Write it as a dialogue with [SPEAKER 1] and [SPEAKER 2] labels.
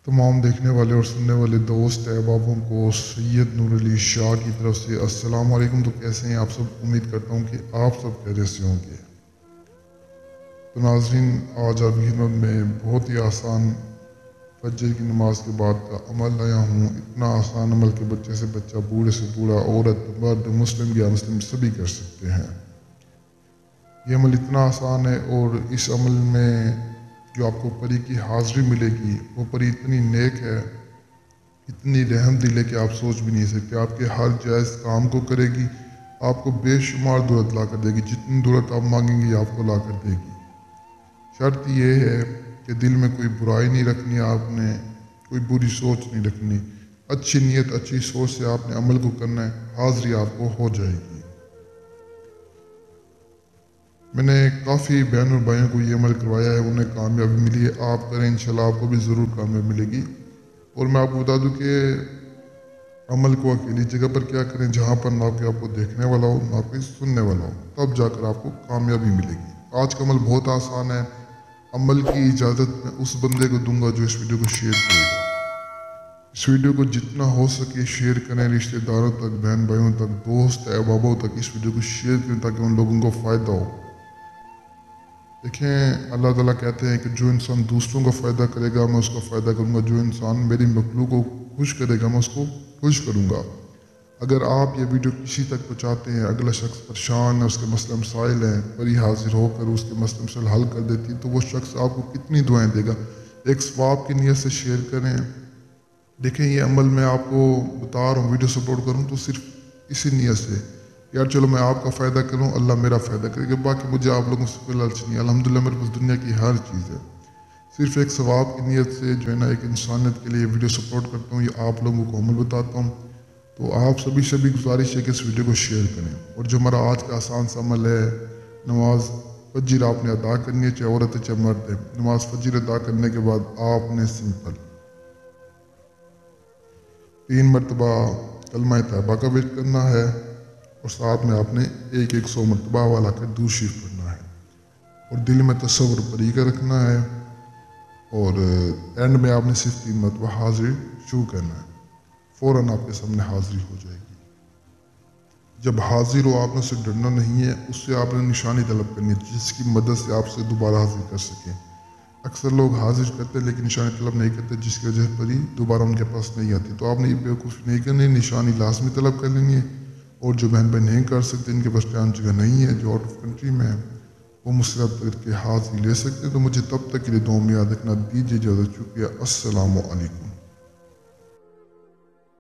[SPEAKER 1] तमाम देखने वाले और सुनने वाले दोस्त अहबाबों को सैयद नूर अली शाह की तरफ से अस्सलाम वालेकुम। तो कैसे हैं आप सब? उम्मीद करता हूँ कि आप सब खैरियत से होंगे। तो नाज़रीन, आज आपकी खिदमत में बहुत ही आसान फजर की नमाज के बाद का अमल लाया हूँ। इतना आसान अमल के बच्चे से बच्चा, बूढ़े से बूढ़ा, औरत, मर्द, मुस्लिम या मुस्लिम सभी कर सकते हैं। ये अमल इतना आसान है और इस अमल में जो आपको परी की हाज़िरी मिलेगी वो परी इतनी नेक है, इतनी रहम दिल है कि आप सोच भी नहीं सकते। आपके हर जायज़ काम को करेगी, आपको बेशुमार दौलत ला कर देगी। जितनी दौलत आप मांगेंगे आपको ला कर देगी। शर्त ये है कि दिल में कोई बुराई नहीं रखनी, आपने कोई बुरी सोच नहीं रखनी। अच्छी नीयत, अच्छी सोच से आपने अमल को करना है, हाज़िरी आपको हो जाएगी। मैंने काफ़ी बहन और भाइयों को ये अमल करवाया है, उन्हें कामयाबी मिली है। आप करें, इंशाल्लाह आपको भी ज़रूर कामयाबी मिलेगी। और मैं आपको बता दूं कि अमल को अकेली जगह पर क्या करें जहाँ पर ना कोई आपको देखने वाला हो, ना कोई सुनने वाला हो, तब जाकर आपको कामयाबी मिलेगी। आज का अमल बहुत आसान है। अमल की इजाज़त मैं उस बंदे को दूंगा जो इस वीडियो को शेयर करेगा। इस वीडियो को जितना हो सके शेयर करें, रिश्तेदारों तक, बहन भाइयों तक, दोस्त अहबाबों तक इस वीडियो को शेयर करें ताकि उन लोगों को फ़ायदा हो। देखें, अल्लाह ताला कहते हैं कि जो इंसान दूसरों का फ़ायदा करेगा मैं उसका फ़ायदा करूँगा, जो इंसान मेरी मखलूक को खुश करेगा मैं उसको खुश करूँगा। अगर आप ये वीडियो किसी तक पहुँचाते हैं, अगला शख्स परेशान है, उसके मसले मसाइल हैं, परी हाजिर होकर उसके मसले मसाइल हल कर देती है, तो वो शख्स आपको कितनी दुआएं देगा। एक सवाब की नीयत से शेयर करें। देखें, ये अमल मैं आपको बता रहा हूँ, वीडियो से अपलोड करूँ तो सिर्फ इसी नीयत से, यार चलो मैं आपका फ़ायदा करूँ, अल्लाह मेरा फ़ायदा करेगा। बाकी मुझे आप लोगों से कोई लालच नहीं। अल्हम्दुलिल्लाह मेरे पास दुनिया की हर चीज़ है। सिर्फ एक सवाब की नीयत से जो है ना, एक इंसानियत के लिए वीडियो सपोर्ट करता हूँ, ये आप लोगों को अमल बताता हूँ। तो आप सभी से भी गुजारिश है कि इस वीडियो को शेयर करें। और जो हमारा आज का आसान सा अमल है, नमाज फजर आपने अदा करनी है, चाहे औरत है चाहे मर्द है। नमाज फजर अदा करने के बाद आपने सिंपल 3 मरतबा कलमा तैयबा का विर्द करना है और साथ में आपने 100 मरतबा वाला कर दूध शरीफ पढ़ना है और दिल में तसव्वुर परी का रखना है। और एंड में आपने सिर्फ 3 मरतबा हाजिरी शुरू करना है, फ़ौरन आपके सामने हाजिरी हो जाएगी। जब हाजिर हो आपने उससे डरना नहीं है, उससे आपने निशानी तलब करनी है जिसकी मदद से आपसे दोबारा हाजिर कर सकें। अक्सर लोग हाजिर करते हैं लेकिन निशानी तलब नहीं करते, जिसकी वजह पर ही दोबारा उनके पास नहीं आती। तो आपने ये बेवकूफ़ी नहीं करनी, निशानी लाजमी तलब कर लेनी है। और जो बहन भाई नहीं कर सकते, इनके पास टाइम जगह नहीं है, जो आउट ऑफ कंट्री में है, वो मुझसे रब्ता करके हाजिरी ले सकते हैं। तो मुझे तब तक के लिए दुआ में याद रखना। दीजिए इजाज़त। शुक्रिया। अस्सलामु अलैकुम।